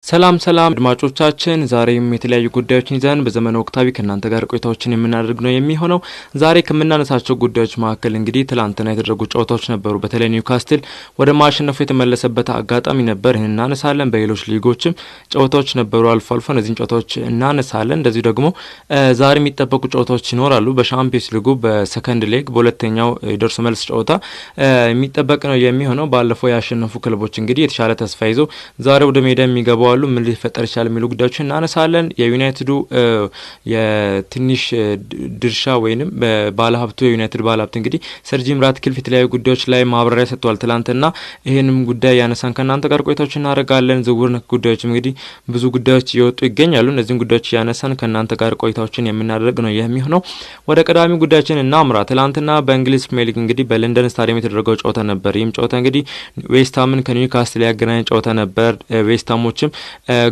ሰላም አድማጮቻችን ዛሬም የተለያዩ ጉዳዮችን ይዘን በዘመን ወቅታዊ ከናንተ ጋር ቆይታዎችን የምናደርግ ነው የሚሆነው። ዛሬ ከምናነሳቸው ጉዳዮች መካከል እንግዲህ ትላንትና የተደረጉ ጨዋታዎች ነበሩ። በተለይ ኒውካስትል ወደ ማሸነፉ የተመለሰበት አጋጣሚ ነበር። ይህን እናነሳለን። በሌሎች ሊጎችም ጨዋታዎች ነበሩ አልፎ እነዚህን ጨዋታዎች እናነሳለን። እንደዚሁ ደግሞ ዛሬ የሚጠበቁ ጨዋታዎች ይኖራሉ። በሻምፒዮንስ ሊጉ በሰከንድ ሌግ በሁለተኛው የደርሶ መልስ ጨዋታ የሚጠበቅ ነው የሚሆነው። ባለፈው ያሸነፉ ክለቦች እንግዲህ የተሻለ ተስፋ ይዘው ዛሬ ወደ ሜዳ የሚገባው ምን ሊፈጠር ይችላል የሚሉ ጉዳዮችን እናነሳለን። የዩናይትዱ የትንሽ ድርሻ ወይንም ባለሀብቱ የዩናይትድ ባለሀብት እንግዲህ ሰር ጂም ራትክሊፍ የተለያዩ ጉዳዮች ላይ ማብራሪያ ሰጥቷል ትላንትና። ይህንም ጉዳይ ያነሳን ከእናንተ ጋር ቆይታዎች እናደርጋለን። ዝውውር ነክ ጉዳዮች እንግዲህ ብዙ ጉዳዮች እየወጡ ይገኛሉ። እነዚህን ጉዳዮች ያነሳን ከእናንተ ጋር ቆይታዎችን የምናደርግ ነው የሚሆነው። ወደ ቀዳሚ ጉዳያችን እናምራ። ትላንትና በእንግሊዝ ፕሪሚየር ሊግ እንግዲህ በለንደን ስታዲየም የተደረገው ጨዋታ ነበር። ይህም ጨዋታ እንግዲህ ዌስትሃምን ከኒውካስትል ያገናኘ ጨዋታ ነበር። ዌስትሃሞችም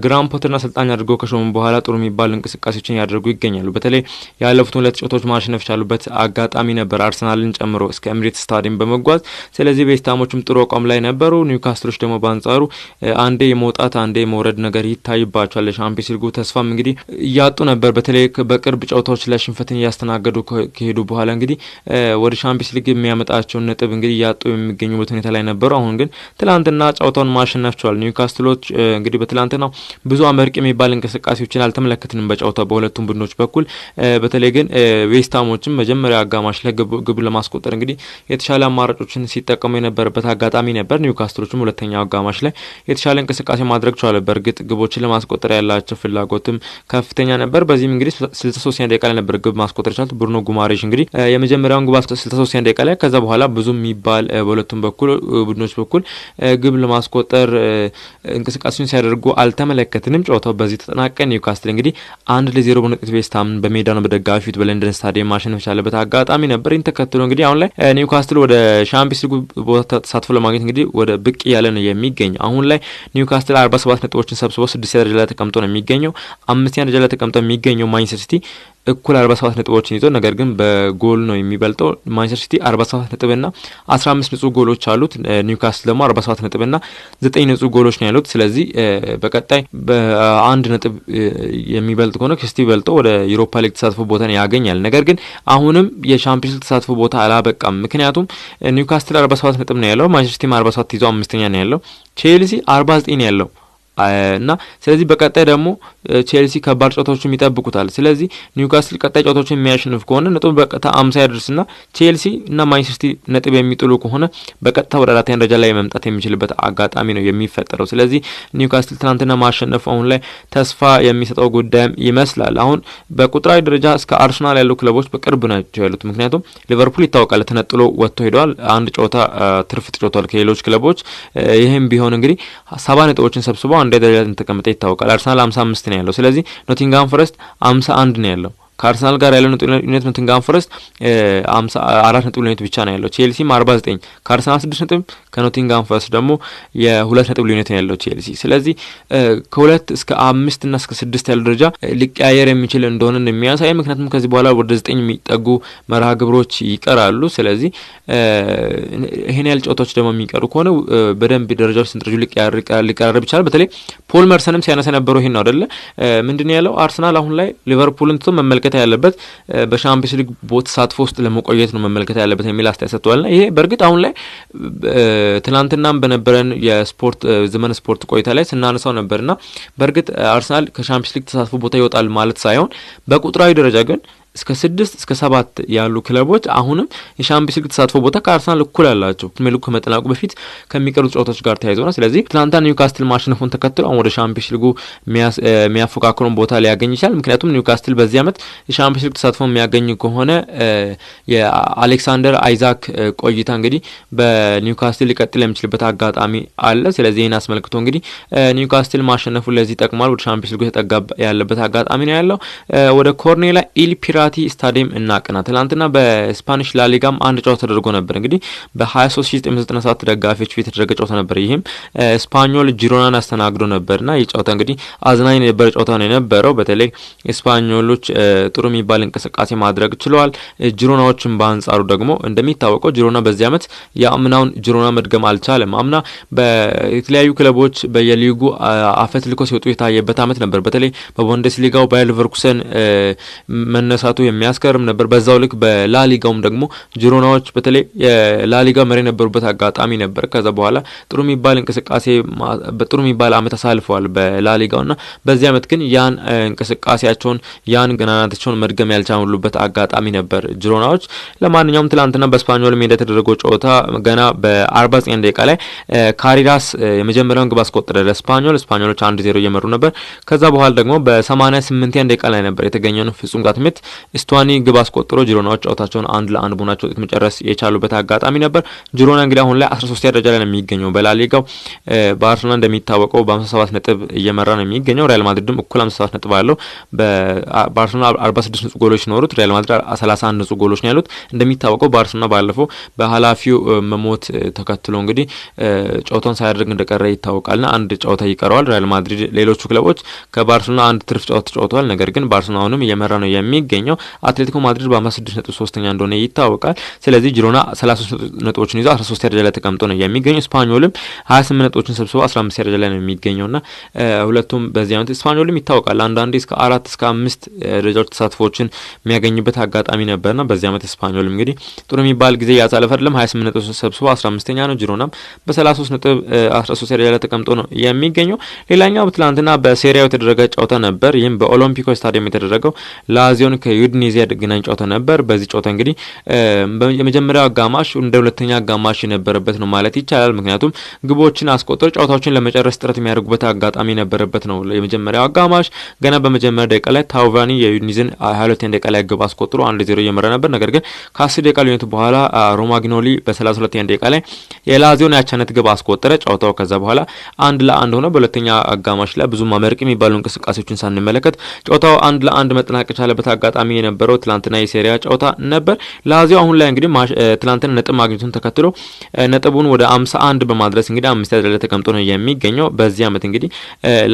ግራም ፖተርና አሰልጣኝ አድርገው ከሾሙ በኋላ ጥሩ የሚባል እንቅስቃሴዎችን ያደርጉ ይገኛሉ። በተለይ ያለፉት ሁለት ጨዋታዎች ማሸነፍ ቻሉበት አጋጣሚ ነበር፣ አርሰናልን ጨምሮ እስከ ኤምሬትስ ስታዲየም በመጓዝ። ስለዚህ ዌስትሃሞችም ጥሩ አቋም ላይ ነበሩ። ኒውካስትሎች ደግሞ በአንጻሩ አንዴ የመውጣት አንዴ የመውረድ ነገር ይታይባቸዋል። ለሻምፒዮንስ ሊጉ ተስፋም እንግዲህ እያጡ ነበር። በተለይ በቅርብ ጨዋታዎች ላይ ሽንፈትን እያስተናገዱ ከሄዱ በኋላ እንግዲህ ወደ ሻምፒዮንስ ሊግ የሚያመጣቸውን ነጥብ እንግዲህ እያጡ የሚገኙበት ሁኔታ ላይ ነበሩ። አሁን ግን ትላንትና ጨዋታውን ማሸነፍ ችሏል። ኒውካስትሎች እንግዲህ በትላንትና ብዙ አመርቂ የሚባል እንቅስቃሴዎችን አልተመለከትንም በጨዋታው በሁለቱም ቡድኖች በኩል። በተለይ ግን ዌስትሃሞችም መጀመሪያ አጋማሽ ላይ ግብ ለማስቆጠር እንግዲህ የተሻለ አማራጮችን ሲጠቀሙ የነበረበት አጋጣሚ ነበር። ኒውካስትሎችም ሁለተኛው አጋማሽ ላይ የተሻለ እንቅስቃሴ ማድረግ ቻለ። በእርግጥ ግቦችን ለማስቆጠር ያላቸው ፍላጎትም ከፍተኛ ነበር። በዚህም እንግዲህ 63ኛ ደቂቃ ላይ ነበር ግብ ማስቆጠር ቻሉት። ብሩኖ ጉማሬሽ እንግዲህ የመጀመሪያውን ግብ 63ኛ ደቂቃ ላይ፣ ከዛ በኋላ ብዙ የሚባል በሁለቱም በኩል ቡድኖች በኩል ግብ ለማስቆጠር እንቅስቃሴውን ሲያደርጉ አልተመለከትንም። ጨዋታው በዚህ ተጠናቀቀ። ኒውካስትል እንግዲህ 1-0 በሆነ ውጤት ዌስትሃምን በሜዳ ነው በደጋፊው ፊት በለንደን ስታዲየም ማሸነፍ ቻለበት አጋጣሚ ነበር። ይህን ተከትሎ እንግዲህ አሁን ላይ ኒውካስትል ወደ ሻምፒዮንስ ሊግ ቦታ ተሳትፎ ለማግኘት እንግዲህ ወደ ብቅ እያለ ነው የሚገኝ። አሁን ላይ ኒውካስትል 47 ነጥቦችን ሰብስቦ 6ኛ ደረጃ ላይ ተቀምጦ ነው የሚገኘው። 5ኛ ደረጃ ላይ ተቀምጦ የሚገኘው ማንቸስተር ሲቲ እኩል 47 ነጥቦችን ይዞ ነገር ግን በጎል ነው የሚበልጠው። ማንቸስተር ሲቲ 47 ነጥብና 15 ንጹህ ጎሎች አሉት። ኒውካስትል ደግሞ 47 ነጥብና 9 ንጹህ ጎሎች ነው ያሉት። ስለዚህ በቀጣይ በአንድ ነጥብ የሚበልጥ ከሆነ ሲቲ በልጦ ወደ ዩሮፓ ሊግ ተሳትፎ ቦታን ያገኛል። ነገር ግን አሁንም የሻምፒዮንስ ሊግ ተሳትፎ ቦታ አላበቃም። ምክንያቱም ኒውካስትል 47 ነጥብ ነው ያለው፣ ማንቸስተር ሲቲ 47 ይዞ 5ኛ ነው ያለው፣ ቼልሲ 49 ነው ያለው እና ስለዚህ በቀጣይ ደግሞ ቼልሲ ከባድ ጨዋታዎችን ይጠብቁታል። ስለዚህ ኒውካስትል ቀጣይ ጨዋታዎችን የሚያሸንፍ ከሆነ ነጥብ በቀጥታ 50 ያደርስና ቼልሲ እና ማንቸስተር ሲቲ ነጥብ የሚጥሉ ከሆነ በቀጥታ ወደ 4ኛ ደረጃ ላይ መምጣት የሚችልበት አጋጣሚ ነው የሚፈጠረው። ስለዚህ ኒውካስትል ትናንትና ማሸነፍ አሁን ላይ ተስፋ የሚሰጠው ጉዳይም ይመስላል። አሁን በቁጥራዊ ደረጃ እስከ አርሰናል ያሉ ክለቦች በቅርብ ናቸው ያሉት። ምክንያቱም ሊቨርፑል ይታወቃል ተነጥሎ ወጥቶ ሄደዋል። አንድ ጨዋታ ትርፍ ተጫውቷል ከሌሎች ክለቦች። ይህም ቢሆን እንግዲህ 70 ነጥቦችን ሰብስበው አንድ ደረጃ ተቀምጠ ይታወቃል። አርሰናል 55 ነው ያለው። ስለዚህ ኖቲንግሃም ፎረስት 51 ነው ያለው። ከአርሰናል ጋር ያለው ዩናይትድ ኖቲንግሃም ፎረስት 54 ነጥብ ልዩነት ብቻ ነው ያለው። ቼልሲም 49 ከአርሰናል 6 ነጥብ ከኖቲንግሃም ፎረስት ደግሞ የ2 ነጥብ ልዩነት ነው ያለው ቼልሲ። ስለዚህ ከ2 እስከ 5 እና እስከ 6 ያለው ደረጃ ሊቀያየር የሚችል እንደሆነ የሚያሳይ፣ ምክንያቱም ከዚህ በኋላ ወደ 9 የሚጠጉ መርሃ ግብሮች ይቀራሉ። ስለዚህ ይሄን ያህል ጨዋታዎች ደግሞ የሚቀሩ ከሆነ በደንብ ደረጃዎች ሰንጠረዡ ሊቀራረብ ይችላል። በተለይ ፖል መርሰንም ሲያነሳ ነበረው ይሄን ነው አይደለ? ምንድነው ያለው? አርሰናል አሁን ላይ ሊቨርፑልን ትቶ መመልከት ያለበት በሻምፒዮንስ ሊግ ቦታ ተሳትፎ ውስጥ ለመቆየት ነው መመልከት ያለበት የሚል አስተያየት ሰጥቷልና ይሄ በእርግጥ አሁን ላይ ትናንትናም በነበረን የስፖርት ዘመን ስፖርት ቆይታ ላይ ስናነሳው ነበርና በእርግጥ አርሰናል ከሻምፒዮንስ ሊግ ተሳትፎ ቦታ ይወጣል ማለት ሳይሆን በቁጥራዊ ደረጃ ግን እስከ 6 እስከ 7 ያሉ ክለቦች አሁንም የሻምፒዮንስ ሊግ ተሳትፎ ቦታ ከአርሰናል እኩል ያላቸው ፕሪሚየር ሊጉ ከመጠናቀቁ በፊት ከሚቀሩት ጨዋታዎች ጋር ተያይዞ ነው። ስለዚህ ትናንትና ኒውካስትል ማሸነፉን ተከትሎ አሁን ወደ ሻምፒዮንስ ሊጉ የሚያፎካክረውን ቦታ ሊያገኝ ይችላል። ምክንያቱም ኒውካስትል በዚህ ዓመት የሻምፒዮንስ ሊግ ተሳትፎ የሚያገኝ ከሆነ የአሌክሳንደር አይዛክ ቆይታ እንግዲህ በኒውካስትል ሊቀጥል የሚችልበት አጋጣሚ አለ። ስለዚህ ይህን አስመልክቶ እንግዲህ ኒውካስትል ማሸነፉን ለዚህ ይጠቅማል። ወደ ሻምፒዮንስ ሊጉ የተጠጋ ያለበት አጋጣሚ ነው ያለው። ወደ ኮርኔላ ኢል ፒራ ሚራቲ ስታዲየም እናቀና። ትላንትና በስፓኒሽ ላሊጋም አንድ ጨዋታ ተደርጎ ነበር። እንግዲህ በ23997 ደጋፊዎች ፊት የተደረገ ጨዋታ ነበር። ይህም ስፓኞል ጂሮናን አስተናግዶ ነበርና ይህ ጨዋታ እንግዲህ አዝናኝ የነበረ ጨዋታ ነው የነበረው። በተለይ ስፓኞሎች ጥሩ የሚባል እንቅስቃሴ ማድረግ ችለዋል። ጂሮናዎችን በአንጻሩ ደግሞ እንደሚታወቀው ጂሮና በዚህ ዓመት የአምናውን ጂሮና መድገም አልቻለም። አምና በተለያዩ ክለቦች በየሊጉ አፈትልኮ ሲወጡ የታየበት ዓመት ነበር። በተለይ በቡንደስሊጋው ባየር ሌቨርኩሰን መነሳቱ የሚያስገርም ነበር። በዛው ልክ በላሊጋውም ደግሞ ጂሮናዎች በተለይ የላሊጋ መሪ የነበሩበት አጋጣሚ ነበር። ከዛ በኋላ ጥሩ የሚባል እንቅስቃሴ በጥሩ የሚባል ዓመት አሳልፈዋል በላሊጋውና በዚህ ዓመት ግን ያን እንቅስቃሴያቸውን ያን ገናናታቸውን መድገም ያልቻሉበት አጋጣሚ ነበር ጂሮናዎች። ለማንኛውም ትላንትና በስፓኞል ሜዳ የተደረገው ጨዋታ ገና በ49 ደቂቃ ላይ ካሪራስ የመጀመሪያውን ግብ አስቆጠረ ለስፓኞሎች 1-0 እየመሩ ነበር። ከዛ በኋላ ደግሞ በ88 ደቂቃ ላይ ነበር የተገኘውን ፍጹም ቅጣት ምት ስቱዋኒ ግብ አስቆጥሮ ጂሮናዎች ጨዋታቸውን 1-1 በሆናቸው ውጤት መጨረስ የቻሉበት አጋጣሚ ነበር። ጂሮና እንግዲህ አሁን ላይ 13ኛ ደረጃ ላይ ነው የሚገኘው በላሊጋው። ባርሴሎና እንደሚታወቀው በ57 ነጥብ እየመራ ነው የሚገኘው። ሪያል ማድሪድም እኩል 57 ነጥብ አለው። በባርሴሎና 46 ንጹህ ጎሎች ሲኖሩት ሪያል ማድሪድ 31 ንጹህ ጎሎች ነው ያሉት። እንደሚታወቀው ባርሴሎና ባለፈው በኃላፊው መሞት ተከትሎ እንግዲህ ጨዋታውን ሳያደርግ እንደቀረ ይታወቃልና አንድ ጨዋታ ይቀረዋል። ሪያል ማድሪድ ሌሎቹ ክለቦች ከባርሴሎና አንድ ትርፍ ጨዋታ ተጫውተዋል። ነገር ግን ባርሴሎና አሁንም እየመራ ነው የሚገኘው። አትሌቲኮ ማድሪድ በ56 ነጥብ ሶስተኛ እንደሆነ ይታወቃል። ስለዚህ ጂሮና 33 ነጥቦችን ይዞ 13ኛ ደረጃ ላይ ተቀምጦ ነው የሚገኘው። ስፓኞልም 28 ነጥቦችን ሰብስቦ 15ኛ ደረጃ ላይ ነው የሚገኘውና ሁለቱም በዚህ ዓመት ስፓኞልም ይታወቃል አንዳንዴ እስከ 4 እስከ 5 ደረጃዎች ተሳትፎችን የሚያገኝበት አጋጣሚ ነበርና በዚህ ዓመት ስፓኞልም እንግዲህ ጥሩ የሚባል ጊዜ ያሳለፈ አይደለም። 28 ነጥብ ሰብስቦ 15ኛ ነው። ጂሮናም በ33 ነጥብ 13ኛ ደረጃ ላይ ተቀምጦ ነው የሚገኘው። ሌላኛው ትላንትና በሴሪያው የተደረገ ጨዋታ ነበር። ይህም በኦሎምፒኮ ስታዲየም የተደረገው ላዚዮን ከዩዲኔዜ ያገናኝ ጨዋታ ነበር። በዚህ ጨዋታ እንግዲህ የመጀመሪያው አጋማሽ እንደ ሁለተኛ አጋማሽ የነበረበት ነው ማለት ይቻላል። ምክንያቱም ግቦችን አስቆጥሮ ጨዋታዎችን ለመጨረስ ጥረት የሚያደርጉበት አጋጣሚ የነበረበት ነው። የመጀመሪያው አጋማሽ ገና በመጀመሪያ ደቂቃ ላይ ታውቫኒ የዩዲኔዜን 22ኛ ደቂቃ ላይ ግብ አስቆጥሮ 1-0 እየመራ ነበር። ነገር ግን ከ10 ደቂቃ ልዩነት በኋላ ሮማግኖሊ በ32ኛ ደቂቃ ላይ የላዚዮን ያቻነት ግብ አስቆጠረ። ጨዋታው ከዛ በኋላ 1-1 ሆነ። በሁለተኛ አጋማሽ ላይ ብዙ ማመርቅ የሚባሉ እንቅስቃሴዎችን ሳንመለከት ጨዋታው 1-1 መጠናቀቅ የቻለበት አጋጣሚ የነበረው ትላንትና የሴሪያ ጨዋታ ነበር። ላዚዮ አሁን ላይ እንግዲህ ትላንትና ነጥብ ማግኘቱን ተከትሎ ነጥቡን ወደ 51 በማድረስ እንግዲህ 5ኛ ደረጃ ላይ ተቀምጦ ነው የሚገኘው። በዚህ ዓመት እንግዲህ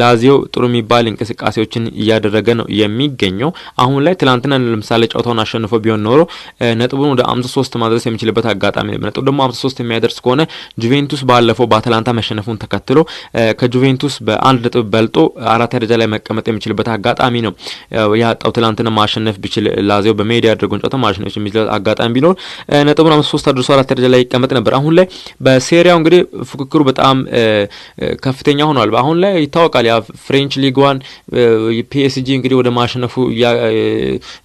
ላዚዮ ጥሩ የሚባል እንቅስቃሴዎችን እያደረገ ነው የሚገኘው። አሁን ላይ ትላንትና ለምሳሌ ጨዋታውን አሸንፎ ቢሆን ኖሮ ነጥቡን ወደ 53 ማድረስ የሚችልበት አጋጣሚ ነበር። ነጥቡ ደግሞ 53 የሚያደርስ ከሆነ ጁቬንቱስ ባለፈው በአታላንታ መሸነፉን ተከትሎ ከጁቬንቱስ በአንድ ነጥብ በልጦ 4ኛ ደረጃ ላይ መቀመጥ የሚችልበት አጋጣሚ ነው ያጣው። ትላንትና ማሸነፍ ቢችል ላዚዮ በሜዳ ያደረገውን ጨዋታ ማሸነፍ የሚችል አጋጣሚ ቢኖር ነጥቡን 53 አድርሶ 4ኛ ደረጃ ላይ ይቀመጥ ነበር። አሁን ላይ በሴሪያው እንግዲህ ፉክክሩ በጣም ከፍተኛ ሆኗል። አሁን ላይ ይታወቃል ያ ፍሬንች ሊግ 1 ፒኤስጂ እንግዲህ ወደ ማሸነፉ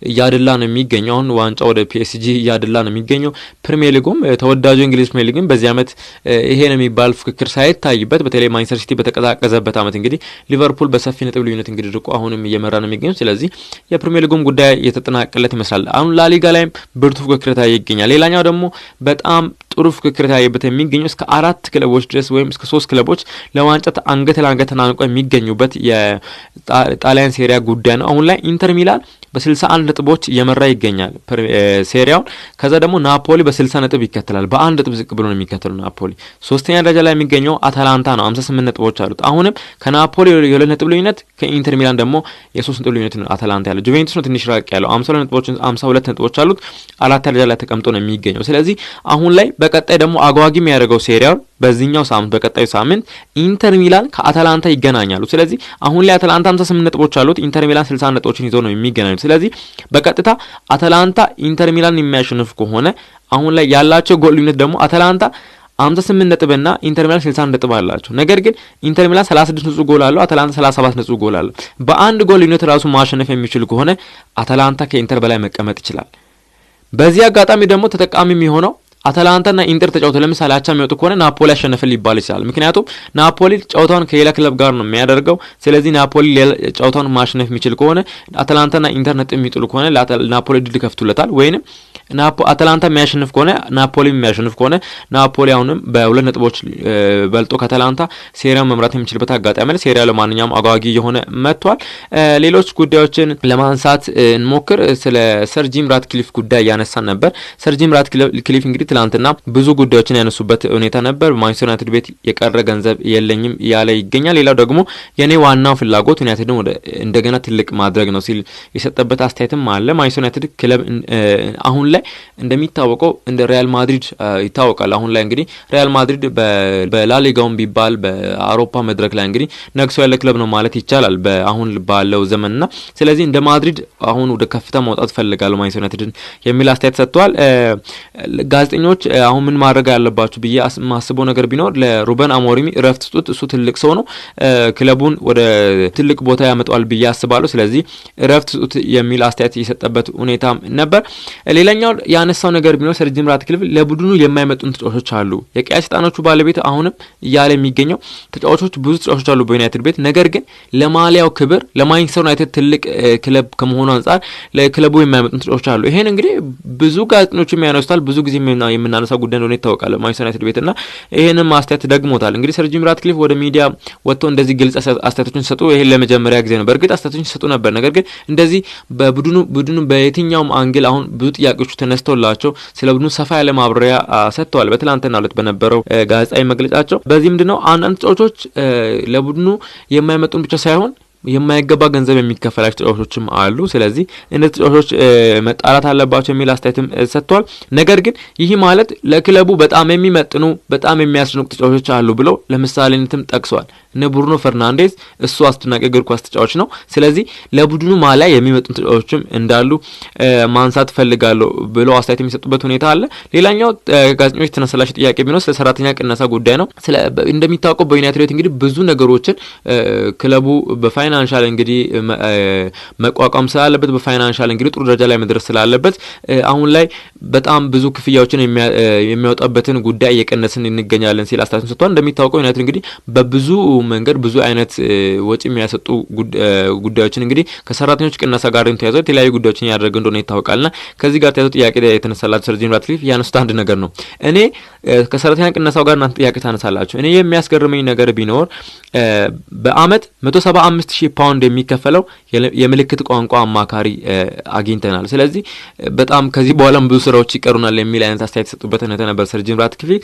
እያደላ ነው የሚገኘው። አሁን ዋንጫ ወደ ፒኤስጂ እያደላ ነው የሚገኘው። ፕሪሚየር ሊጉም ተወዳጁ እንግሊዝ ፕሪሚየር ሊግም በዚህ ዓመት ይሄ ነው የሚባል ፉክክር ሳይታይበት በተለይ ማንቸስተር ሲቲ በተቀዛቀዘበት ዓመት እንግዲህ ሊቨርፑል በሰፊ ነጥብ ልዩነት እንግዲህ ርቆ አሁንም እየመራ ነው የሚገኘው። ስለዚህ የፕሪሚየር ሊጉም ጉዳይ የተጠናቀቀለት ይመስላል። አሁን ላሊጋ ላይም ብርቱ ፉክክር ይገኛል። ሌላኛው ደግሞ በጣም ጥሩ ፉክክር ታየበት የሚገኘው እስከ 4 ክለቦች ድረስ ወይም እስከ 3 ክለቦች ለዋንጫ አንገት ለአንገት ተናንቀው የሚገኙበት የጣሊያን ሴሪያ ጉዳይ ነው። አሁን ላይ ኢንተር ሚላን በ61 ነጥቦች እየመራ ይገኛል ሴሪያውን። ከዛ ደግሞ ናፖሊ በ60 ነጥብ ይከተላል። በአንድ ነጥብ ዝቅ ብሎ ነው የሚከተለው ናፖሊ። ሶስተኛ ደረጃ ላይ የሚገኘው አታላንታ ነው 58 ነጥቦች አሉት። አሁንም ከናፖሊ የ2 ነጥብ ልዩነት ከኢንተር ሚላን ደግሞ የ3 ነጥብ ልዩነት ነው አታላንታ ያለው። ጁቬንቱስ ነው ትንሽ ራቅ ያለው 52 ነጥቦች አሉት። 4ኛ ደረጃ ላይ ተቀምጦ ነው የሚገኘው። ስለዚህ አሁን ላይ በቀጣይ ደግሞ አጓጊ የሚያደርገው ሴሪያውን በዚህኛው ሳምንት በቀጣዩ ሳምንት ኢንተር ሚላን ከአታላንታ ይገናኛሉ። ስለዚህ አሁን ላይ አታላንታ 58 ነጥቦች አሉት። ኢንተር ሚላን 60 ነጥቦችን ይዞ ነው የሚገናኙት። ስለዚህ በቀጥታ አታላንታ ኢንተር ሚላን የሚያሸንፍ ከሆነ አሁን ላይ ያላቸው ጎል ልዩነት ደግሞ አታላንታ 58 ነጥብና ኢንተር ሚላን 60 ነጥብ አላቸው። ነገር ግን ኢንተር ሚላን 36 ንጹህ ጎል አለው፣ አታላንታ 37 ንጹህ ጎል አለው። በአንድ ጎል ልዩነት ራሱ ማሸነፍ የሚችል ከሆነ አታላንታ ከኢንተር በላይ መቀመጥ ይችላል። በዚህ አጋጣሚ ደግሞ ተጠቃሚ የሚሆነው አታላንታና ኢንተር ተጫውተው ለምሳሌ አቻ የሚወጡ ከሆነ ናፖሊ ያሸነፈ ሊባል ይችላል። ምክንያቱም ናፖሊ ጨዋታውን ከሌላ ክለብ ጋር ነው የሚያደርገው። ስለዚህ ናፖሊ ጨዋታውን ማሸነፍ የሚችል ከሆነ አታላንታና ኢንተር ነጥብ የሚጥሉ ከሆነ ናፖሊ ድል ከፍቱለታል። ወይንም አታላንታ የሚያሸንፍ ከሆነ ናፖሊ የሚያሸንፍ ከሆነ ናፖሊ አሁንም በሁለት ነጥቦች በልጦ ከአታላንታ ሴሪያውን መምራት የሚችልበት አጋጣሚ አለ። ሴሪያው ለማንኛውም አጓጊ የሆነ መጥቷል። ሌሎች ጉዳዮችን ለማንሳት እንሞክር። ስለ ሰር ጂም ራትክሊፍ ጉዳይ ያነሳን ነበር። ሰር ጂም ራትክሊፍ እንግዲህ ትላንትና ብዙ ጉዳዮችን ያነሱበት ሁኔታ ነበር። ማንቸስተር ዩናይትድ ቤት የቀረ ገንዘብ የለኝም ያለ ይገኛል። ሌላው ደግሞ የኔ ዋናው ፍላጎት ዩናይትድን ወደ እንደገና ትልቅ ማድረግ ነው ሲል የሰጠበት አስተያየትም አለ። ማንቸስተር ዩናይትድ ክለብ አሁን ላይ እንደሚታወቀው እንደ ሪያል ማድሪድ ይታወቃል። አሁን ላይ እንግዲህ ሪያል ማድሪድ በላሊጋውም ቢባል በአውሮፓ መድረክ ላይ እንግዲህ ነግሶ ያለ ክለብ ነው ማለት ይቻላል በአሁን ባለው ዘመንና ስለዚህ እንደ ማድሪድ አሁን ወደ ከፍታ መውጣት ፈልጋለሁ ማንቸስተር ዩናይትድን የሚል አስተያየት ሰጥቷል። ጋዜጠኞች አሁን ምን ማድረግ ያለባችሁ ብዬ ማስበው ነገር ቢኖር ለሩበን አሞሪም እረፍት ስጡት። እሱ ትልቅ ሰው ነው፣ ክለቡን ወደ ትልቅ ቦታ ያመጣዋል ብዬ አስባለሁ። ስለዚህ እረፍት ስጡት የሚል አስተያየት የሰጠበት ሁኔታ ነበር። ሌላኛው ያነሳው ነገር ቢኖር ሰር ጂም ራትክሊፍ ለቡድኑ የማይመጡን ተጫዋቾች አሉ። የቀይ ሰይጣኖቹ ባለቤት አሁንም እያለ የሚገኘው ተጫዋቾች ብዙ ተጫዋቾች አሉ በዩናይትድ ቤት፣ ነገር ግን ለማሊያው ክብር ለማንቸስተር ዩናይትድ ትልቅ ክለብ ከመሆኑ አንፃር ለክለቡ የማይመጡን ተጫዋቾች አሉ። ይሄን እንግዲህ ብዙ ጋዜጠኞችም ያነሱታል፣ ብዙ ጊዜ የምናነሳው ጉዳይ እንደሆነ ይታወቃል ማንቸስተር ዩናይትድ ቤትና ይሄንን ማስተያየት ደግሞታል። እንግዲህ ሰር ጂም ራትክሊፍ ወደ ሚዲያ ወጥቶ እንደዚህ ግልጽ አስተያየቶችን ሰጡ። ይሄን ለመጀመሪያ ጊዜ ነው። በእርግጥ አስተያየቶችን ሰጡ ነበር፣ ነገር ግን እንደዚህ በቡድኑ በየትኛውም አንግል አሁን ብዙ ጥያቄዎች ተነስተውላቸው ስለ ቡድኑ ሰፋ ያለ ማብራሪያ ሰጥተዋል በትላንትናው ዕለት በነበረው ጋዜጣዊ መግለጫቸው። በዚህ ምንድነው አንዳንድ ተጫዋቾች ለቡድኑ የማይመጡን ብቻ ሳይሆን የማይገባ ገንዘብ የሚከፈላቸው ተጫዋቾችም አሉ። ስለዚህ እነዚህ ተጫዋቾች መጣራት አለባቸው የሚል አስተያየትም ሰጥቷል። ነገር ግን ይህ ማለት ለክለቡ በጣም የሚመጥኑ በጣም የሚያስደንቁ ተጫዋቾች አሉ ብለው ለምሳሌነትም ጠቅሷል። እነ ብሩኖ ፈርናንዴዝ እሱ አስደናቂ እግር ኳስ ተጫዋች ነው። ስለዚህ ለቡድኑ ማሊያ የሚመጥኑ ተጫዋቾችም እንዳሉ ማንሳት ፈልጋለሁ ብለው አስተያየት የሚሰጡበት ሁኔታ አለ። ሌላኛው ጋዜጠኞች የተነሳላቸው ጥያቄ ቢኖር ስለ ሰራተኛ ቅነሳ ጉዳይ ነው። እንደሚታወቀው በዩናይትድ ቤት እንግዲህ ብዙ ነገሮችን ክለቡ በፋይናንሻል እንግዲህ መቋቋም ስላለበት በፋይናንሻል እንግዲህ ጥሩ ደረጃ ላይ መድረስ ስላለበት አሁን ላይ በጣም ብዙ ክፍያዎችን የሚያወጣበትን ጉዳይ እየቀነስን እንገኛለን ሲል አስተያየት ሰጥቷል። እንደሚታወቀው ዩናይትድ እንግዲህ በብዙ መንገድ ብዙ አይነት ወጪ የሚያሰጡ ጉዳዮችን እንግዲህ ከሰራተኞች ቅነሳ ጋር ተያይዞ የተለያዩ ጉዳዮችን ያደረገ እንደሆነ ይታወቃልና ከዚህ ጋር ተያይዞ ጥያቄ የተነሳላቸው ሰር ጂም ራትክሊፍ ያነሱት አንድ ነገር ነው። እኔ ከሰራተኛ ቅነሳው ጋር እናንተ ጥያቄ ታነሳላችሁ። እኔ የሚያስገርመኝ ነገር ቢኖር በአመት 175,000 ፓውንድ የሚከፈለው የምልክት ቋንቋ አማካሪ አግኝተናል። ስለዚህ በጣም ከዚህ በኋላም ብዙ ስራዎች ይቀሩናል የሚል አይነት አስተያየት ሰጡበት ነበር ሰር ጂም ራትክሊፍ።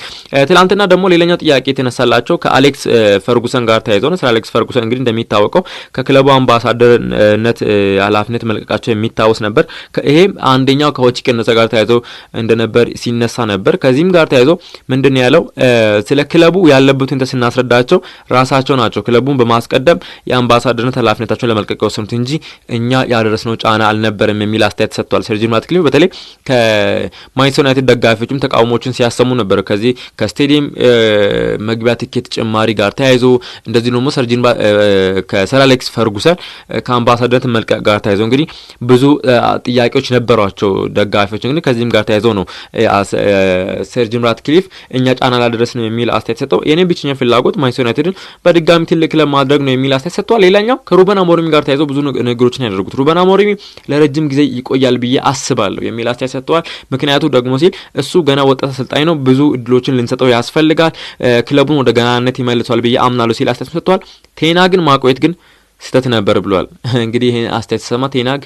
ትላንትና ደግሞ ሌላኛው ጥያቄ የተነሳላቸው ከአሌክስ ፈርጉሰን ጋር ተያይዞ ነው። ስለ አሌክስ ፈርጉሰን እንግዲህ እንደሚታወቀው ከክለቡ አምባሳደርነት ኃላፊነት መልቀቃቸው የሚታወስ ነበር። ይሄም አንደኛው ከወጪ ቅነሳ ጋር ተያይዞ እንደነበር ሲነሳ ነበር። ከዚህም ጋር ተያይዞ ምንድነው ያለው ስለ ክለቡ ያለበትን ተስናስረዳቸው ራሳቸው ናቸው ክለቡን በማስቀደም የአምባሳደርነት ኃላፊነታቸውን ለመልቀቅ ወሰኑት እንጂ እኛ ያደረስነው ጫና አልነበረም የሚል አስተያየት ሰጥቷል ሰር ጂም ራትክሊፍ። በተለይ ከማንቸስተር ዩናይትድ ደጋፊዎችም ተቃውሞችን ሲያሰሙ ነበር ከዚህ ከስቴዲየም መግቢያ ቲኬት ጭማሪ ጋር ተያይዞ እንደዚህ ነው ሰር ጂም ከሰር አሌክስ ፈርጉሰን ከአምባሳደርነት መልቀቅ ጋር ተያይዞ እንግዲህ ብዙ ጥያቄዎች ነበሯቸው ደጋፊዎች። እንግዲህ ከዚህም ጋር ተያይዞ ነው ሰር ጂም ራትክሊፍ እኛ ጫና አላደረስንም የሚል አስተያየት ሰጠው። የኔ ብቸኛ ፍላጎት ማንቸስተር ዩናይትድን በድጋሚ ትልቅ ለማድረግ ነው የሚል አስተያየት ሰጥቷል። ሌላኛው ከሩበን አሞሪም ጋር ተያይዞ ብዙ ነገሮችን ያደረጉት ሩበን አሞሪም ለረጅም ጊዜ ይቆያል ብዬ አስባለሁ የሚል አስተያየት ሰጥቷል። ምክንያቱ ደግሞ ሲል እሱ ገና ወጣት አሰልጣኝ ነው፣ ብዙ እድሎችን ልንሰጠው ያስፈልጋል፣ ክለቡን ወደ ገናነት ይመልሰዋል ብዬ አምናለሁ ሲል አስተያየት ሰጥቷል። ቴና ግን ማቆየት ግን ስተት ነበር ብሏል። እንግዲህ ይሄን አስተያየት ሰማ ቴናግ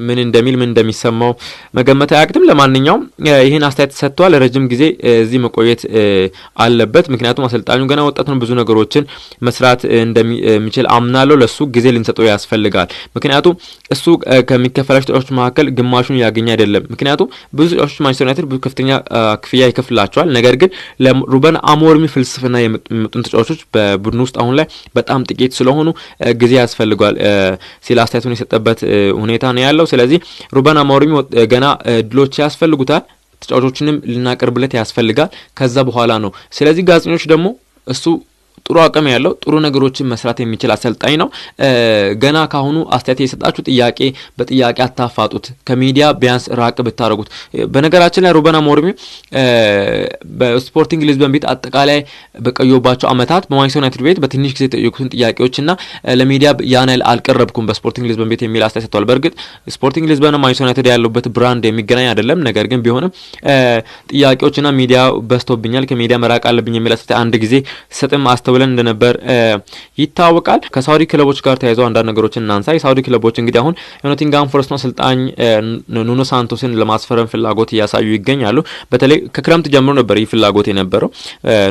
ምን እንደሚሰማው መገመት አያቅትም። ለማንኛውም ይሄን አስተያየት ሰጥቷል። ለረጅም ጊዜ እዚህ መቆየት አለበት፣ ምክንያቱም አሰልጣኙ ገና ወጣት ነው፣ ብዙ ነገሮችን መስራት እንደሚችል አምናለሁ፣ ለሱ ጊዜ ልንሰጠው ያስፈልጋል። ምክንያቱም እሱ ከሚከፈላቸው ተጫዋቾች መካከል ግማሹን ያገኘ አይደለም። ምክንያቱም ብዙ ተጫዋቾች ማንቸስተር ዩናይትድ ብዙ ከፍተኛ ክፍያ ይከፍላቸዋል። ነገር ግን ለሩበን አሞሪም ፍልስፍና የሚመጡን ተጫዋቾች በቡድን ውስጥ አሁን ላይ በጣም ጥቂት ስለሆኑ ጊዜ ያስፈልጋል ሲል አስተያየቱን የሰጠበት ሁኔታ ነው ያለው። ስለዚህ ሩበን አሞሪም ገና ድሎች ያስፈልጉታል፣ ተጫዋቾችንም ልናቀርብለት ያስፈልጋል፣ ከዛ በኋላ ነው። ስለዚህ ጋዜጠኞች ደግሞ እሱ ጥሩ አቅም ያለው ጥሩ ነገሮችን መስራት የሚችል አሰልጣኝ ነው። ገና ካሁኑ አስተያየት የሰጣችሁ ጥያቄ በጥያቄ አታፋጡት፣ ከሚዲያ ቢያንስ ራቅ ብታረጉት። በነገራችን ላይ ሩበን አሞሪም በስፖርቲንግ ሊዝበን ቤት አጠቃላይ በቀዮባቸው አመታት በማንቸስተር ዩናይትድ ቤት በትንሽ ጊዜ የጠየቁትን ጥያቄዎችና ለሚዲያ ያን ያህል አልቀረብኩም በስፖርቲንግ ሊዝበን ቤት የሚል አስተያየት ሰጥቷል። በእርግጥ ስፖርቲንግ ሊዝበን ማንቸስተር ዩናይትድ ያለበት ብራንድ የሚገናኝ አይደለም። ነገር ግን ቢሆንም ጥያቄዎችና ሚዲያ በዝቶብኛል፣ ከሚዲያ መራቅ አለብኝ የሚል አስተያየት አንድ ጊዜ ሰጥም አስተውለን እንደነበር ይታወቃል። ከሳውዲ ክለቦች ጋር ተያይዘው አንዳንድ ነገሮችን እናንሳ። የሳውዲ ክለቦች እንግዲህ አሁን የኖቲንግሃም ፎረስት አሰልጣኝ ኑኖ ሳንቶስን ለማስፈረም ፍላጎት እያሳዩ ይገኛሉ። በተለይ ከክረምት ጀምሮ ነበር ይህ ፍላጎት የነበረው።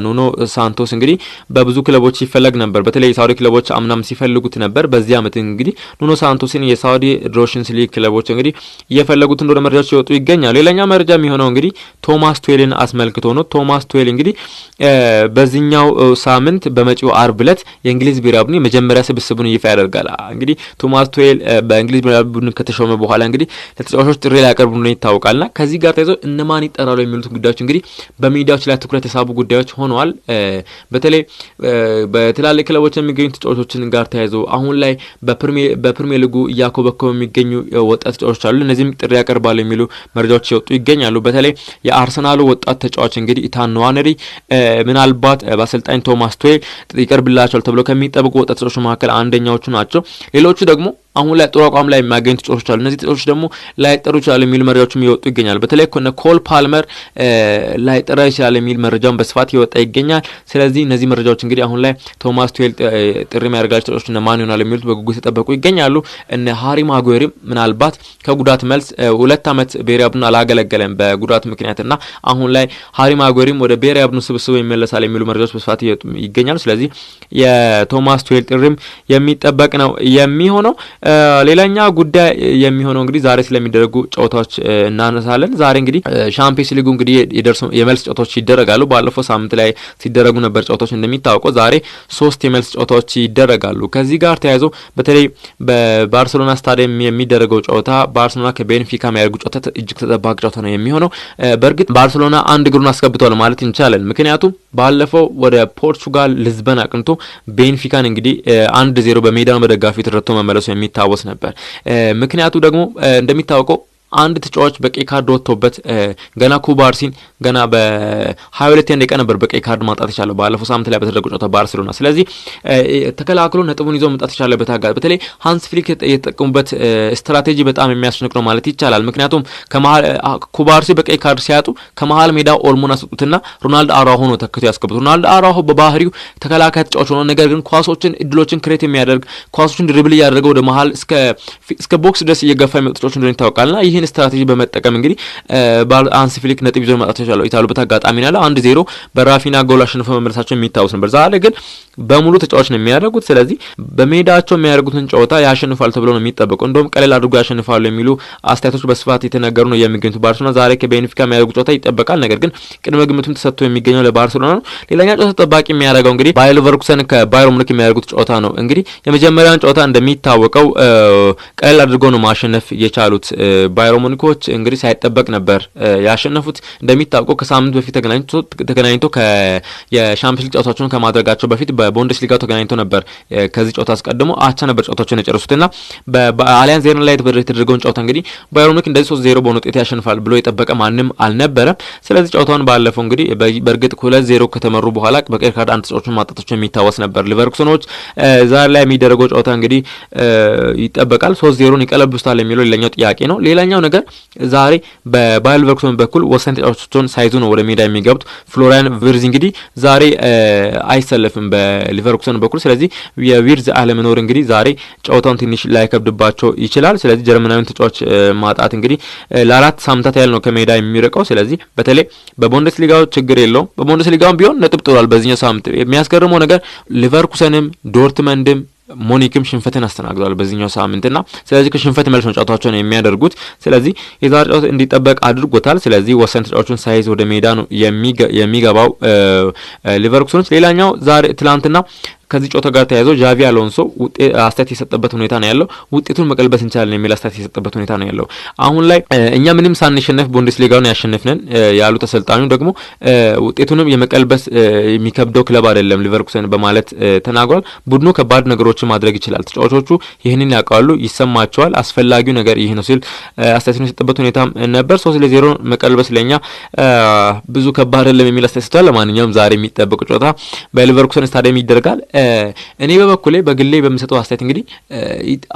ኑኖ ሳንቶስ እንግዲህ በብዙ ክለቦች ይፈለግ ነበር። በተለይ የሳውዲ ክለቦች አምናም ሲፈልጉት ነበር። በዚህ አመት እንግዲህ ኑኖ ሳንቶስን የሳውዲ ድሮሽንስ ሊግ ክለቦች እንግዲህ እየፈለጉት እንደሆነ መረጃዎች ይወጡ ይገኛሉ። ሌላኛው መረጃ የሚሆነው እንግዲህ ቶማስ ቱዌልን አስመልክቶ ነው። ቶማስ ቱዌል እንግዲህ በዚህኛው ሳምንት በመጪው አርብ ዕለት የእንግሊዝ ብሔራዊ ቡድን የመጀመሪያ ስብስቡን ይፋ ያደርጋል። እንግዲህ ቶማስ ቱዌል በእንግሊዝ ብሔራዊ ቡድን ከተሾመ በኋላ እንግዲህ ለተጫዋቾች ጥሪ ሊያቀርቡ ነው ይታወቃልና ከዚህ ጋር ተያይዞ እነማን ይጠራሉ የሚሉት ጉዳዮች እንግዲህ በሚዲያዎች ላይ ትኩረት የሳቡ ጉዳዮች ሆነዋል። በተለይ በትላልቅ ክለቦች የሚገኙ ተጫዋቾችን ጋር ተያይዞ አሁን ላይ በፕሪሚየር ሊጉ እያኮበኮበ የሚገኙ ወጣት ተጫዋቾች አሉ። እነዚህም ጥሪ ያቀርባሉ የሚሉ መረጃዎች ይወጡ ይገኛሉ። በተለይ የአርሰናሉ ወጣት ተጫዋች እንግዲህ ኢታን ንዋነሪ ምናልባት በአሰልጣኝ ቶማስ ቱዌል ይቀርብላቸዋል ተብሎ ከሚጠበቁ ወጣት ተጫዋቾች መካከል አንደኛዎቹ ናቸው። ሌሎቹ ደግሞ አሁን ላይ ጥሩ አቋም ላይ የሚያገኙ ተጫዋቾች አሉ። እነዚህ ተጫዋቾች ደግሞ ላይጠሩ ይችላል የሚሉ መረጃዎችም ይወጡ ይገኛል። በተለይ ኮል ፓልመር ላይጠራ ይችላል የሚል መረጃውን በስፋት ይወጣ ይገኛል። ስለዚህ እነዚህ መረጃዎች እንግዲህ አሁን ላይ ቶማስ ቱዌል ጥሪ የሚያደርጋቸው ተጫዋቾች ማን ይሆናል የሚሉት በጉጉት ተጠበቁ ይገኛሉ። እነ ሃሪ ማጓየርም ምናልባት ከጉዳት መልስ 2 አመት ብሔራዊ ቡድን አላገለገለም በጉዳት ምክንያትና አሁን ላይ ሃሪ ማጓየርም ወደ ብሔራዊ ቡድን ስብስቡ ይመለሳል የሚሉ መረጃዎች በስፋት ይገኛሉ። ስለዚህ የቶማስ ቱዌል ጥሪም የሚጠበቅ ነው የሚሆነው። ሌላኛ ጉዳይ የሚሆነው እንግዲህ ዛሬ ስለሚደረጉ ጨዋታዎች እናነሳለን። ዛሬ እንግዲህ ሻምፒዮንስ ሊጉ እንግዲህ የመልስ ጨዋታዎች ይደረጋሉ። ባለፈው ሳምንት ላይ ሲደረጉ ነበር ጨዋታዎች እንደሚታወቀው። ዛሬ 3 የመልስ ጨዋታዎች ይደረጋሉ። ከዚህ ጋር ተያይዞ በተለይ በባርሴሎና ስታዲየም የሚደረገው ጨዋታ ባርሴሎና ከቤንፊካ የሚያደርጉ ጨዋታ እጅግ ተጠባቂ ጨዋታ ነው የሚሆነው። በእርግጥ ባርሴሎና አንድ እግሩን አስገብቷል ማለት እንችላለን። ምክንያቱም ባለፈው ወደ ፖርቹጋል ሊዝበን አቅንቶ ቤንፊካን እንግዲህ 1-0 በሜዳው በደጋፊው ተረድቶ መመለሱ የሚታወስ ነበር። ምክንያቱ ደግሞ እንደሚታወቀው አንድ ተጫዋች በቀይ ካርድ ወጥቶበት ገና ኩባርሲን ገና በ22 ደቂቃ ነበር በቀይ ካርድ ማጣት ይቻላል ባለፈው ሳምንት ላይ በተደረገው ጨዋታ ባርሴሎና። ስለዚህ ተከላክሎ ነጥቡን ይዞ መጣት ይቻላልበት አጋጣሚ በተለይ ሃንስ ፍሊክ የተጠቀሙበት ስትራቴጂ በጣም የሚያስደንቅ ነው ማለት ይቻላል። ምክንያቱም ከመሃል ኩባርሲ በቀይ ካርድ ሲያጡ ከመሃል ሜዳ ኦልሞን አስጡትና ሮናልዶ አራሆ ነው ተክቶ ያስገቡት። ሮናልዶ አራሆ በባህሪው ተከላካይ ተጫዋች ሆኖ ነገር ግን ኳሶችን እድሎችን ክሬት የሚያደርግ ኳሶችን ድሪብል እያደረገ ወደ መሃል እስከ ቦክስ ድረስ እየገፋ የሚወጡ ተጫዋች እንደሆነ ይታወቃልና ይህን ስትራቴጂ በመጠቀም እንግዲህ ሃንስ ፍሊክ ነጥብ ይዞ መጣት ይቻላልበት አጋጣሚ ነው። 1-0 በራፊና ጎል አሸንፈው መመለሳቸው የሚታወስ ነበር። ዛሬ ግን በሙሉ ተጫዋች ነው የሚያደርጉት። ስለዚህ በሜዳቸው የሚያደርጉትን ጨዋታ ያሸንፋል ተብሎ ነው የሚጠበቀው። እንደውም ቀለል አድርጎ ያሸንፋሉ የሚሉ አስተያየቶች በስፋት የተነገሩ ነው የሚገኙት። ባርሴሎና ዛሬ ከቤንፊካ የሚያደርጉት ጨዋታ ይጠበቃል። ነገር ግን ቅድመ ግምቱም ተሰጥቶ የሚገኘው ለባርሴሎና ነው። ሌላኛው ጨዋታ ተጠባቂ የሚያደርገው እንግዲህ ባየር ሌቨርኩሰን ከባየር ሙኒክ የሚያደርጉት ጨዋታ ነው። እንግዲህ የመጀመሪያውን ጨዋታ እንደሚታወቀው ቀለል አድርጎ ነው ማሸነፍ የቻሉት ባየር ሙኒኮች እንግዲህ ሳይጠበቅ ነበር ያሸነፉት። እንደሚታወቀው ከሳምንት በፊት ተገናኝቶ የሻምፒዮንስ ሊግ ጨዋታቸውን ከማድረጋቸው በፊት በቡንደስሊጋው ተገናኝቶ ነበር። ከዚህ ጨዋታ አስቀድሞ አቻ ነበር ጨዋታቸውን የጨረሱትና በአሊያንዝ አሬና ላይ የተደረገውን ጨዋታ እንግዲህ ባየር ሙኒክ እንደዚህ 3-0 በሆነ ውጤት ያሸንፋል ብሎ የጠበቀ ማንም አልነበረም። ስለዚህ ጨዋታውን ባለፈው እንግዲህ በእርግጥ 2-0 ከተመሩ በኋላ በቀይ ካርድ አንድ ተጫዋቹን ማጣታቸው የሚታወስ ነበር። ሊቨርኩሰኖች ዛሬ ላይ የሚደረገው ጨዋታ እንግዲህ ይጠበቃል 3-0 ይቀለብሱታል የሚለው ሌላኛው ጥያቄ ነው። ሌላኛው ነገር ዛሬ በባየር ሌቨርኩሰን በኩል ወሳኝ ተጫዋቾችን ሳይዙ ነው ወደ ሜዳ የሚገቡት። ፍሎሪያን ቪርዝ እንግዲህ ዛሬ አይሰለፍም በሊቨርኩሰን በኩል። ስለዚህ የቪርዝ አለመኖር እንግዲህ ዛሬ ጨዋታውን ትንሽ ላይከብድባቸው ይችላል። ስለዚህ ጀርመናዊን ተጫዋች ማጣት እንግዲህ ለ4 ሳምንታት ያህል ነው ከሜዳ የሚርቀው። ስለዚህ በተለይ በቡንደስሊጋው ችግር የለውም። በቡንደስሊጋው ቢሆን ነጥብ ጥሏል በዚህኛው ሳምንት። የሚያስገርመው ነገር ሊቨርኩሰንም ዶርትመንድም ሙኒክም ሽንፈትን አስተናግዷል በዚህኛው ሳምንትና ስለዚህ ከሽንፈት መልስ ነው ጨዋታቸውን የሚያደርጉት። ስለዚህ የዛሬ ጨዋታ እንዲጠበቅ አድርጎታል። ስለዚህ ወሳኝ ተጫዋቾችን ሳይዝ ወደ ሜዳ ነው የሚገባው ሊቨርኩሰኖች። ሌላኛው ዛሬ ትላንትና ከዚህ ጨዋታ ጋር ተያይዞ ዣቪ አሎንሶ አስተያየት የሰጠበት ሁኔታ ነው ያለው። ውጤቱን መቀልበስ እንችላለን የሚል አስተያየት የሰጠበት ሁኔታ ነው ያለው። አሁን ላይ እኛ ምንም ሳንሸነፍ ቡንደስሊጋውን ያሸነፍነን ያሉት አሰልጣኙ ደግሞ ውጤቱንም የመቀልበስ የሚከብደው ክለብ አይደለም ሊቨርኩሰን በማለት ተናግሯል። ቡድኑ ከባድ ነገሮችን ማድረግ ይችላል፣ ተጫዋቾቹ ይህንን ያውቃሉ፣ ይሰማቸዋል፣ አስፈላጊው ነገር ይህ ነው ሲል አስተያየቱን የሰጠበት ሁኔታ ነበር። 3-0 መቀልበስ ለኛ ብዙ ከባድ አይደለም የሚል አስተያየት ሰጥቷል። ለማንኛውም ዛሬ የሚጠበቅ ጨዋታ በሊቨርኩሰን ስታዲየም ይደረጋል። እኔ በበኩሌ በግሌ በምሰጠው አስተያየት እንግዲህ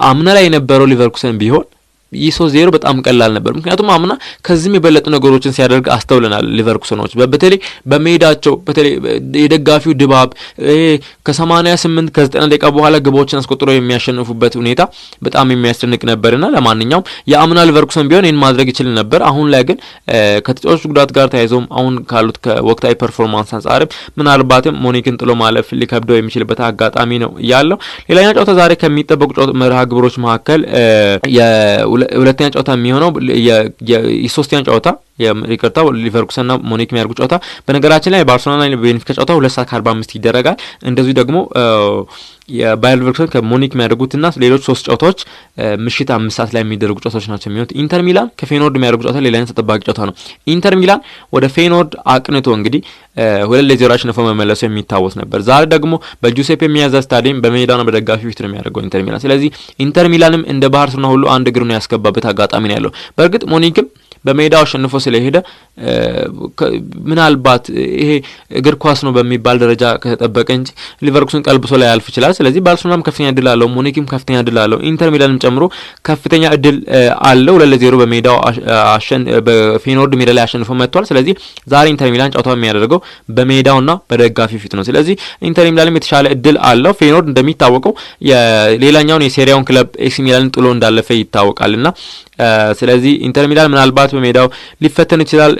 አምና ላይ የነበረው ሊቨርኩሰን ቢሆን ይህ 3-0 በጣም ቀላል ነበር። ምክንያቱም አምና ከዚህም የበለጡ ነገሮችን ሲያደርግ አስተውለናል። ሊቨርኩሰኖች በተለይ በሜዳቸው በተለይ የደጋፊው ድባብ ከ88 ከ90 ደቂቃ በኋላ ግቦችን አስቆጥረው የሚያሸንፉበት ሁኔታ በጣም የሚያስደንቅ ነበርና ለማንኛውም የአምና ሊቨርኩሰን ቢሆን ይህን ማድረግ ይችል ነበር። አሁን ላይ ግን ከተጫዋቾች ጉዳት ጋር ተያይዞም አሁን ካሉት ከወቅታዊ ፐርፎርማንስ አንጻርም ምናልባትም ሙኒክን ጥሎ ማለፍ ሊከብደው የሚችልበት አጋጣሚ ነው ያለው። ሌላኛው ጨዋታ ዛሬ ከሚጠበቁ መርሃ ግብሮች መካከል ሁለተኛ ጨዋታ የሚሆነው የሶስተኛ ጨዋታ ይቅርታ ሊቨርኩሰንና ሙኒክ የሚያደርጉ ጨዋታ በነገራችን ላይ ባርሴሎናና ቤንፊካ ጨዋታ 2:45 ይደረጋል። እንደዚሁ ደግሞ የባየር ሊቨርኩሰን ከሙኒክ የሚያደርጉትና ሌሎች 3 ጨዋታዎች ምሽት 5 ሰዓት ላይ የሚደረጉ ጨዋታዎች ናቸው የሚሆኑት። ኢንተር ሚላን ከፌኖርድ የሚያደርጉ ጨዋታ ሌላኛው ተጠባቂ ጨዋታ ነው። ኢንተር ሚላን ወደ ፌኖርድ አቅንቶ እንግዲህ 2-0 አሸንፎ መመለሱ የሚታወስ ነበር። ዛሬ ደግሞ በጁሴፔ ሚያዛ ስታዲየም በሜዳና በደጋፊ ፊት ነው የሚያደርገው ኢንተር ሚላን። ስለዚህ ኢንተር ሚላንም እንደ ባርሴሎና ሁሉ አንድ እግር ነው ያስገባበት አጋጣሚ ነው ያለው። በእርግጥ ሙኒክም በሜዳው አሸንፎ ስለሄደ ምናልባት ይሄ እግር ኳስ ነው በሚባል ደረጃ ከተጠበቀ እንጂ ሊቨርኩሰን ቀልብሶ ላይ ያልፍ ይችላል። ስለዚህ ባርሴሎናም ከፍተኛ እድል አለው፣ ሙኒክም ከፍተኛ እድል አለው፣ ኢንተር ሚላንም ጨምሮ ከፍተኛ እድል አለው። 2-0 በሜዳው በፌኖርድ ሜዳ ላይ አሸንፎ መጥቷል። ስለዚህ ዛሬ ኢንተር ሚላን ጨዋታው የሚያደርገው በሜዳውና በደጋፊ ፊት ነው። ስለዚህ ኢንተር ሚላንም የተሻለ እድል አለው። ፌኖርድ እንደሚታወቀው የሌላኛውን የሴሪያውን ክለብ ኤሲ ሚላንን ጥሎ እንዳለፈ ይታወቃልና ስለዚህ ኢንተር ሚላን ምናልባት በሜዳው ሊፈተን ይችላል፣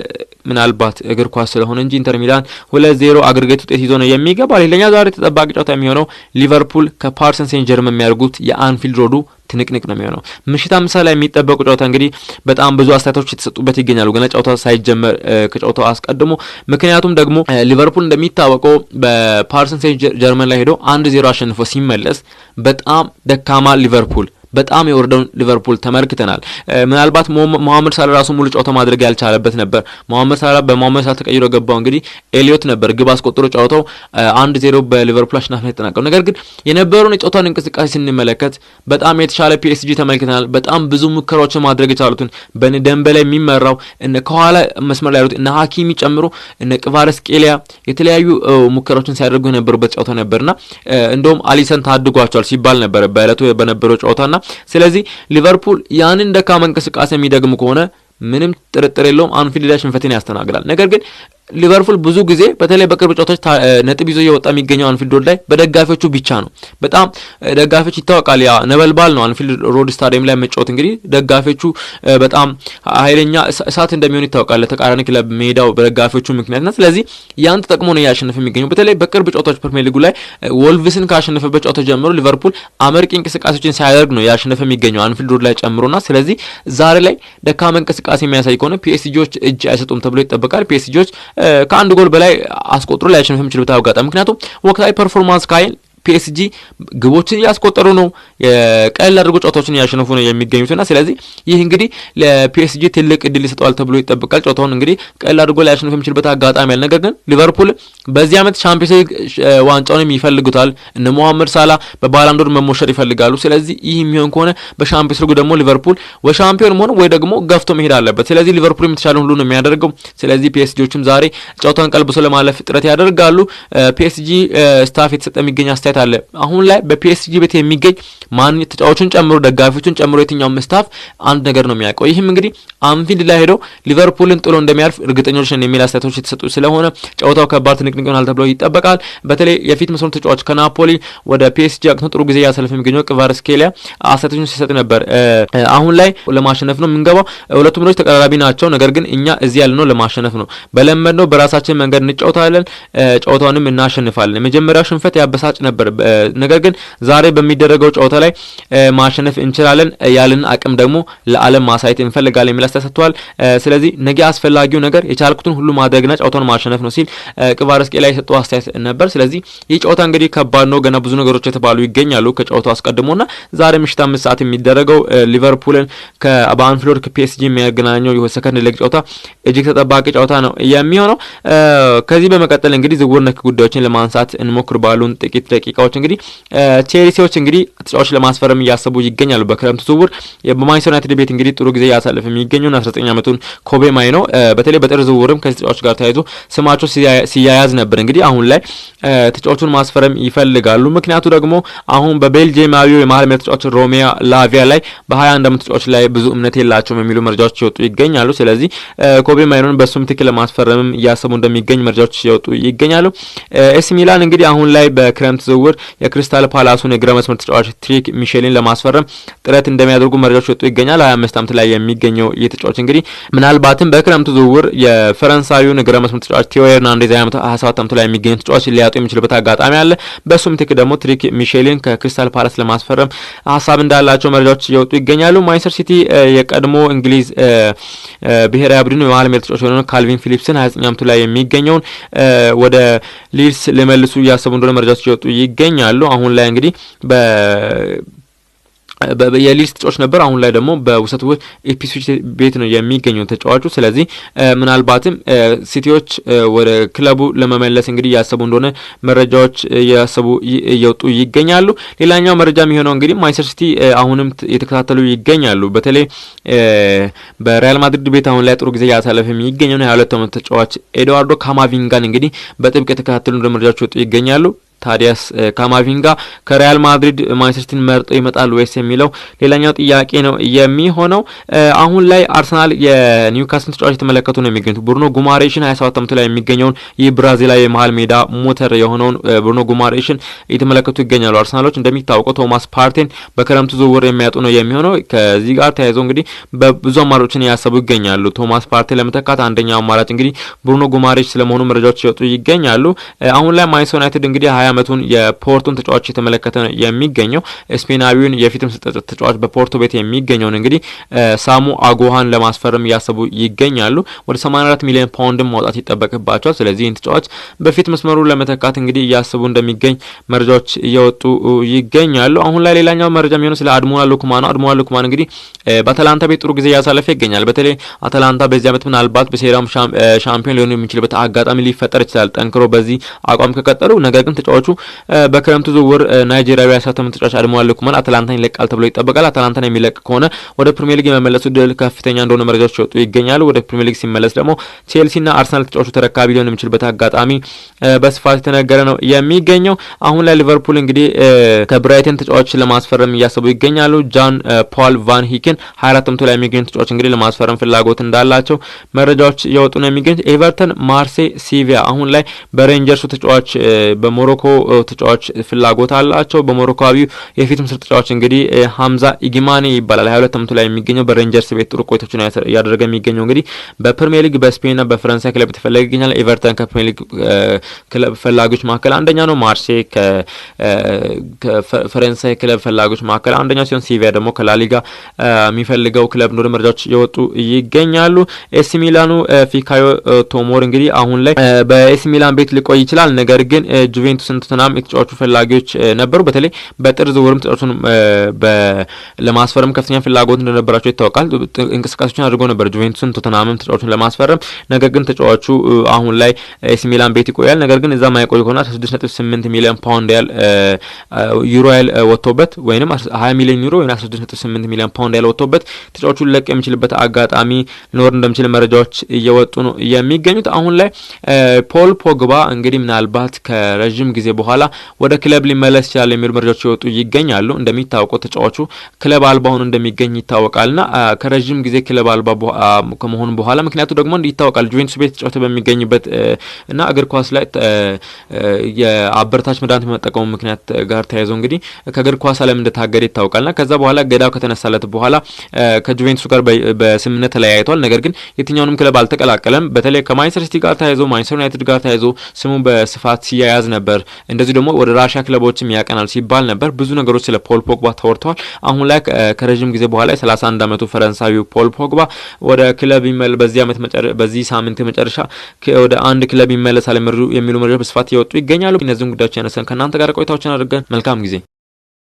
ምናልባት እግር ኳስ ስለሆነ እንጂ ኢንተር ሚላን 2-0 አግሪጌት ውጤት ይዞ ነው የሚገባው። ሌላኛው ዛሬ ተጠባቂ ጨዋታ የሚሆነው ሊቨርፑል ከፓሪስ ሴንት ጀርመን የሚያደርጉት የአንፊልድ ሮዱ ትንቅንቅ ነው የሚሆነው። ምሽት 5 ላይ የሚጠበቁ ጨዋታ እንግዲህ በጣም ብዙ አስተያየቶች የተሰጡበት ይገኛሉ ገና ጨዋታው ሳይጀመር ከጨዋታው አስቀድሞ። ምክንያቱም ደግሞ ሊቨርፑል እንደሚታወቀው በፓሪስ ሴንት ጀርመን ላይ ሄዶ 1-0 አሸንፎ ሲመለስ በጣም ደካማ ሊቨርፑል በጣም የወረደውን ሊቨርፑል ተመልክተናል። ምናልባት መሐመድ ሳላ ራሱ ሙሉ ጨዋታ ማድረግ ያልቻለበት ነበር። መሐመድ ሳላ በመሐመድ ሳላ ተቀይሮ ገባው እንግዲህ ኤሊዮት ነበር ግብ አስቆጥሮ ጨዋታው 1-0 በሊቨርፑል አሸናፊነት ተጠናቀቀው። ነገር ግን የነበረውን የጨዋታውን እንቅስቃሴ ስንመለከት በጣም የተሻለ ፒኤስጂ ተመልክተናል። በጣም ብዙ ሙከራዎችን ማድረግ የቻሉትን በደምበላ የሚመራው ከኋላ መስመር ላይ ያሉት እነ ሀኪሚ ጨምሮ እነ ክቫራትስኬሊያ የተለያዩ ሙከራዎችን ሲያደርጉ የነበሩበት ጨዋታ ነበርና እንደውም አሊሰን ታድጓቸዋል ሲባል ነበር በእለቱ በነበረው ጨዋታና ስለዚህ ሊቨርፑል ያንን ደካማ እንቅስቃሴ የሚደግም ከሆነ ምንም ጥርጥር የለውም አንፊልድ ላይ ሽንፈትን ያስተናግዳል። ነገር ግን ሊቨርፑል ብዙ ጊዜ በተለይ በቅርብ ጨዋታዎች ነጥብ ይዞ እየወጣ የሚገኘው አንፊልድ ሮድ ላይ በደጋፊዎቹ ብቻ ነው። በጣም ደጋፊዎች ይታወቃል፣ ያ ነበልባል ነው አንፊልድ ሮድ ስታዲየም ላይ መጫወት እንግዲህ ደጋፊዎቹ በጣም ኃይለኛ እሳት እንደሚሆን ይታወቃል ለተቃራኒ ክለብ ሜዳው በደጋፊዎቹ ምክንያትና ስለዚህ ያን ተጠቅሞ ነው ያሸነፈ የሚገኘው። በተለይ በቅርብ ጨዋታዎች ፕሪሚየር ሊጉ ላይ ወልቭስን ካሸነፈበት ጨዋታ ጀምሮ ሊቨርፑል አመርቂ እንቅስቃሴዎችን ሲያደርግ ነው ያሸነፈ የሚገኘው አንፊልድ ሮድ ላይ ጨምሮና ስለዚህ ዛሬ ላይ ደካማ እንቅስቃሴ የሚያሳይ ከሆነ ፒኤስጂዎች እጅ አይሰጡም ተብሎ ይጠበቃል። ፒኤስጂዎች ከአንድ ጎል በላይ አስቆጥሮ ሊያሸንፍ የሚችልበት አጋጣሚ ምክንያቱም ወቅታዊ ፐርፎርማንስ ካይን ፒኤስጂ ግቦችን ያስቆጠሩ ነው ቀላል አድርጎ ጨዋታዎችን ያሸነፉ ነው የሚገኙትና ስለዚህ ይህ እንግዲህ ለፒኤስጂ ትልቅ እድል ይሰጣል ተብሎ ይጠበቃል። ጨዋታውን እንግዲህ ቀላል አድርጎ ሊያሸንፍ የሚችልበት አጋጣሚ አለ። ነገር ግን ሊቨርፑል በዚህ ዓመት ቻምፒየንስ ሊግ ዋንጫውን ይፈልጉታል። እነ መሐመድ ሳላ በባላንዶር መሞሸር ይፈልጋሉ። ስለዚህ ይህ የሚሆን ከሆነ በቻምፒየንስ ሊግ ደግሞ ሊቨርፑል ወይ ሻምፒዮን መሆን ወይ ደግሞ ገፍቶ መሄድ አለበት። ስለዚህ ሊቨርፑል የምትቻለው ሁሉ ነው የሚያደርገው። ስለዚህ ፒኤስጂዎችም ዛሬ ጨዋታውን ቀልብሶ ለማለፍ ጥረት ያደርጋሉ። ፒኤስጂ ስታፍ የተሰጠ የሚገኝ አስተያየት አለ። አሁን ላይ በፒኤስጂ ቤት የሚገኝ ማን ተጫዋቾችን ጨምሮ ደጋፊዎችን ጨምሮ የትኛውም ስታፍ አንድ ነገር ነው የሚያውቀው። ይህም እንግዲህ አንፊልድ ላይ ሄዶ ሊቨርፑልን ጥሎ እንደሚያልፍ እርግጠኞች ነን የሚል አስተያየቶች የተሰጡ ስለሆነ ጨዋታው ከባድ ትንቅንቅ ይሆናል ተብሎ ይጠበቃል። በተለይ የፊት መስመር ተጫዋች ከናፖሊ ወደ ፒኤስጂ አቅንቶ ጥሩ ጊዜ ያሳለፈ የሚገኘው ክቫራትስኬሊያ አስተያየቶችን ሲሰጥ ነበር። አሁን ላይ ለማሸነፍ ነው የምንገባው። ሁለቱም ቡድኖች ተቀራራቢ ናቸው። ነገር ግን እኛ እዚህ ያለነው ለማሸነፍ ነው። በለመድነው በራሳችን መንገድ እንጫወታለን፣ ጨዋታውንም እናሸንፋለን። የመጀመሪያው ሽንፈት ያበሳጭ ነበር ነበር። ነገር ግን ዛሬ በሚደረገው ጨዋታ ላይ ማሸነፍ እንችላለን ያለን አቅም ደግሞ ለዓለም ማሳየት እንፈልጋለን የሚል አስተያየት ሰጥቷል። ስለዚህ ነገ አስፈላጊው ነገር የቻልኩትን ሁሉ ማድረግና ጨዋታውን ማሸነፍ ነው ሲል ቅቫርስኬሊያ የሰጠው አስተያየት ነበር። ስለዚህ ይህ ጨዋታ እንግዲህ ከባድ ነው። ገና ብዙ ነገሮች የተባሉ ይገኛሉ ከጨዋታው አስቀድሞና ዛሬ ምሽት 5 ሰዓት የሚደረገው ሊቨርፑልን በአንፊልድ ከፒኤስጂ የሚያገናኘው የሰከንድ ሌግ ጨዋታ እጅግ ተጠባቂ ጨዋታ ነው የሚሆነው። ከዚህ በመቀጠል እንግዲህ ዝውውር ነክ ጉዳዮችን ለማንሳት እንሞክር ባሉን ጥቂት ደቂቃዎች እንግዲህ ቼልሲዎች እንግዲህ ተጫዋች ለማስፈረም እያሰቡ ይገኛሉ። በክረምቱ ዝውውር በማንቸስተር ዩናይትድ ቤት እንግዲህ ጥሩ ጊዜ ያሳለፈ የሚገኘው 19 ዓመቱን ኮቤ ማይኖ በተለይ በጥር ዝውውርም ከዚህ ተጫዋች ጋር ተያይዞ ስማቸው ሲያያዝ ነበር። እንግዲህ አሁን ላይ ተጫዋቹን ማስፈረም ይፈልጋሉ። ምክንያቱ ደግሞ አሁን በቤልጂየማዊው የመሃል ሜዳ ተጫዋች ሮሜዮ ላቪያ ላይ በ21 ዓመት ተጫዋች ላይ ብዙ እምነት የላቸውም የሚሉ መረጃዎች ሲወጡ ይገኛሉ። ስለዚህ ኮቤ ማይኖን በሱ ምትክ ለማስፈረምም እያሰቡ እንደሚገኝ መረጃዎች ሲወጡ ይገኛሉ። ኤሲ ሚላን እንግዲህ አሁን ላይ በክረምት ዝውውር የክሪስታል ፓላሱን የግራ መስመር ተጫዋች ትሪክ ሚሼልን ለማስፈረም ጥረት እንደሚያደርጉ መረጃዎች ሲወጡ ይገኛል። 25 ዓመት ላይ የሚገኘው ይህ ተጫዋች እንግዲህ ምናልባትም በክረምቱ ዝውውር የፈረንሳዊውን የግራ መስመር ተጫዋች ቲዮ ኤርናንዴዝ 27 ዓመት ላይ የሚገኘው ተጫዋች ሊያጡ የሚችልበት አጋጣሚ አለ። በሱ ምትክ ደግሞ ትሪክ ሚሼልን ከክሪስታል ፓላስ ለማስፈረም ሀሳብ እንዳላቸው መረጃዎች እየወጡ ይገኛሉ። ማንቸስተር ሲቲ የቀድሞ እንግሊዝ ብሔራዊ ቡድን የመሃል ሜዳ ተጫዋች የሆነው ካልቪን ፊሊፕስን 29 ዓመቱ ላይ የሚገኘውን ወደ ሊድስ ሊመልሱ እያሰቡ እንደሆነ መረጃዎች እየወጡ ይገኛሉ። አሁን ላይ እንግዲህ የሊድስ ተጫዋች ነበር። አሁን ላይ ደግሞ በውሰት ውል ኢፕስዊች ቤት ነው የሚገኘው ተጫዋቹ። ስለዚህ ምናልባትም ሲቲዎች ወደ ክለቡ ለመመለስ እንግዲህ ያሰቡ እንደሆነ መረጃዎች እየወጡ ይገኛሉ። ሌላኛው መረጃ የሚሆነው እንግዲህ ማንቸስተር ሲቲ አሁንም የተከታተሉ ይገኛሉ። በተለይ በሪያል ማድሪድ ቤት አሁን ላይ ጥሩ ጊዜ ያሳለፈ የሚገኘው 22 ዓመት ተጫዋች ኤድዋርዶ ካማቪንጋን እንግዲህ በጥብቅ የተከታተሉ እንደሆነ መረጃዎች ይወጡ ይገኛሉ። ታዲያስ ካማቪንጋ ከሪያል ማድሪድ ማንቸስተር ሲቲን መርጦ ይመጣል ወይስ የሚለው ሌላኛው ጥያቄ ነው የሚሆነው። አሁን ላይ አርሰናል የኒውካስል ተጫዋች የተመለከቱ ነው የሚገኙት። ብሩኖ ጉማሬሽን 27 ዓመቱ ላይ የሚገኘውን ይህ ብራዚላዊ የመሃል ሜዳ ሞተር የሆነውን ብሩኖ ጉማሬሽን እየተመለከቱ ይገኛሉ አርሰናሎች። እንደሚታወቀው ቶማስ ፓርቴን በክረምቱ ዝውውር የሚያጡ ነው የሚሆነው። ከዚህ ጋር ተያይዞ እንግዲህ በብዙ አማራጮችን ያሰቡ ይገኛሉ። ቶማስ ፓርቴን ለመተካት አንደኛው አማራጭ እንግዲህ ብሩኖ ጉማሬሽ ስለመሆኑ መረጃዎች ይወጡ ይገኛሉ። አሁን ላይ ማንቸስተር ዩናይትድ እንግዲህ 20 ዓመቱን የፖርቶን ተጫዋች የተመለከተ ነው የሚገኘው። ስፔናዊውን የፊትም ተጫዋች በፖርቶ ቤት የሚገኘውን እንግዲህ ሳሙ አጎሃን ለማስፈረም እያሰቡ ይገኛሉ። ወደ 84 ሚሊዮን ፓውንድም ማውጣት ይጠበቅባቸዋል። ስለዚህ ይህን ተጫዋች በፊት መስመሩ ለመተካት እንግዲህ እያሰቡ እንደሚገኝ መረጃዎች እየወጡ ይገኛሉ። አሁን ላይ ሌላኛው መረጃ የሚሆነው ስለ አድሞላ ሉክማን ነው። አድሞላ ሉክማን እንግዲህ በአታላንታ ቤት ጥሩ ጊዜ እያሳለፈ ይገኛል። በተለይ አታላንታ በዚህ ዓመት ምናልባት በሴራም ሻምፒዮን ሊሆን የሚችልበት አጋጣሚ ሊፈጠር ይችላል ጠንክሮ በዚህ አቋም ከቀጠሉ። ነገር ግን ተጫዋቹ በክረምቱ ዝውውር ናይጄሪያዊ 17 ዓመት ተጫዋች አድሞላ ሉክማን አታላንታን ይለቃል ተብሎ ይጠበቃል። አታላንታን የሚለቅ ከሆነ ወደ ፕሪሚየር ሊግ የመመለሱ ድል ከፍተኛ እንደሆነ መረጃዎች ይወጡ ይገኛሉ። ወደ ፕሪሚየር ሊግ ሲመለስ ደግሞ ቼልሲና አርሰናል ተጫዋቹ ተረካቢ ሊሆን የሚችልበት አጋጣሚ በስፋት የተነገረ ነው የሚገኘው። አሁን ላይ ሊቨርፑል እንግዲህ ከብራይተን ተጫዋች ለማስፈረም እያሰቡ ይገኛሉ። ጃን ፖል ቫን ሂክን 24 ዓመቱ ላይ የሚገኙ ተጫዋች እንግዲህ ለማስፈረም ፍላጎት እንዳላቸው መረጃዎች እየወጡ ነው የሚገኙት። ኤቨርተን፣ ማርሴይ፣ ሲቪያ አሁን ላይ በሬንጀርሱ ተጫዋች በሞሮኮ ተጫዋች ፍላጎት አላቸው። በሞሮኮዊው የፊት ምስር ተጫዋች እንግዲህ ሀምዛ ኢጊማኔ ይባላል 22 ዓመቱ ላይ የሚገኘው በሬንጀርስ ቤት ጥሩ ቆይታዎችን ያደረገ የሚገኘው እንግዲህ በፕሪሚየር ሊግ በስፔንና በፈረንሳይ ክለብ ተፈላጊ ይገኛል። ኤቨርተን ከፕሪሚየር ሊግ ክለብ ፈላጊዎች መካከል አንደኛ ነው። ማርሴይ ከፈረንሳይ ክለብ ፈላጊዎች መካከል አንደኛው ሲሆን ሲቪያ ደግሞ ከላሊጋ የሚፈልገው ክለብ እንደሆነ መረጃዎች የወጡ ይገኛሉ። ኤሲ ሚላኑ ፊካዮ ቶሞር እንግዲህ አሁን ላይ በኤሲ ሚላን ቤት ሊቆይ ይችላል። ነገር ግን ጁቬንቱስን ቶተንሃም የተጫዋቹ ፈላጊዎች ነበሩ። በተለይ በጥር ዝውውርም ተጫዋቹን ለማስፈረም ከፍተኛ ፍላጎት እንደነበራቸው ይታወቃል። እንቅስቃሴዎችን አድርጎ ነበር ጁቬንቱስን ቶተንሃምም ተጫዋቹን ለማስፈረም። ነገር ግን ተጫዋቹ አሁን ላይ ኤሲ ሚላን ቤት ይቆያል። ነገር ግን እዛ ማይቆይ ከሆነ 16.8 ሚሊዮን ፓውንድ ያህል ዩሮ ያህል ወጥቶበት ወይንም 20 ሚሊዮን ዩሮ ወይንም 16.8 ሚሊዮን ፓውንድ ያህል ወጥቶበት ተጫዋቹን ሊለቅ የሚችልበት አጋጣሚ ሊኖር እንደሚችል መረጃዎች እየወጡ ነው የሚገኙት። አሁን ላይ ፖል ፖግባ እንግዲህ ምናልባት ከረጅም ጊዜ በኋላ ወደ ክለብ ሊመለስ ይችላል የሚሉ መረጃዎች ይወጡ ይገኛሉ። እንደሚታወቀው ተጫዋቹ ክለብ አልባ ሆኖ እንደሚገኝ ይታወቃልና ከረጅም ጊዜ ክለብ አልባ ከመሆኑ በኋላ ምክንያቱ ደግሞ ይታወቃል ጁቬንቱስ ቤት ተጫዋቹ በሚገኝበት እና እግር ኳስ ላይ የአበረታች መድኃኒት በመጠቀሙ ምክንያት ጋር ተያይዞ እንግዲህ ከእግር ኳስ ዓለም እንደታገደ ይታወቃልና ከዛ በኋላ ገዳው ከተነሳለት በኋላ ከጁቬንቱስ ጋር በስምምነት ተለያይቷል። ነገር ግን የትኛውንም ክለብ አልተቀላቀለም። በተለይ ከማንቸስተር ሲቲ ጋር ተያይዞ ማንቸስተር ዩናይትድ ጋር ተያይዞ ስሙ በስፋት ሲያያዝ ነበር እንደዚህ ደግሞ ወደ ራሽያ ክለቦችም ያቀናል ሲባል ነበር። ብዙ ነገሮች ስለ ፖል ፖግባ ተወርተዋል። አሁን ላይ ከረጅም ጊዜ በኋላ 31 ዓመቱ ፈረንሳዊው ፖል ፖግባ ወደ ክለብ በዚህ ሳምንት መጨረሻ ወደ አንድ ክለብ ይመለሳል የሚሉ መረጃዎች በስፋት እየወጡ ይገኛሉ። እነዚህን ጉዳዮች ያነሳን ከእናንተ ጋር ቆይታዎችን አድርገን መልካም ጊዜ